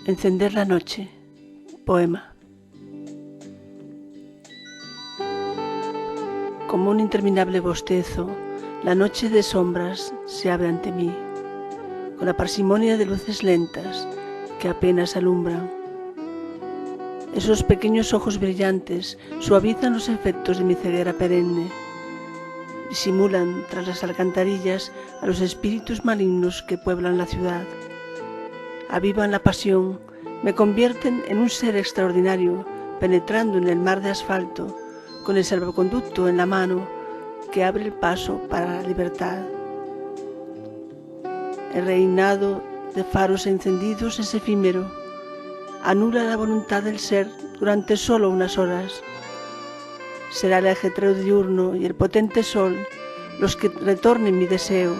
Encender la noche. Poema. Como un interminable bostezo, la noche de sombras se abre ante mí, con la parsimonia de luces lentas que apenas alumbran. Esos pequeños ojos brillantes suavizan los efectos de mi ceguera perenne. Disimulan tras las alcantarillas a los espíritus malignos que pueblan la ciudad. Avivan la pasión, me convierten en un ser extraordinario, penetrando en el mar de asfalto, con el salvoconducto en la mano que abre el paso para la libertad. El reinado de faros encendidos es efímero, anula la voluntad del ser durante solo unas horas. Será el ajetreo diurno y el potente sol los que retornen mi deseo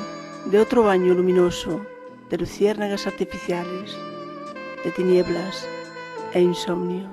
de otro baño luminoso, de luciérnagas artificiales, de tinieblas e insomnio.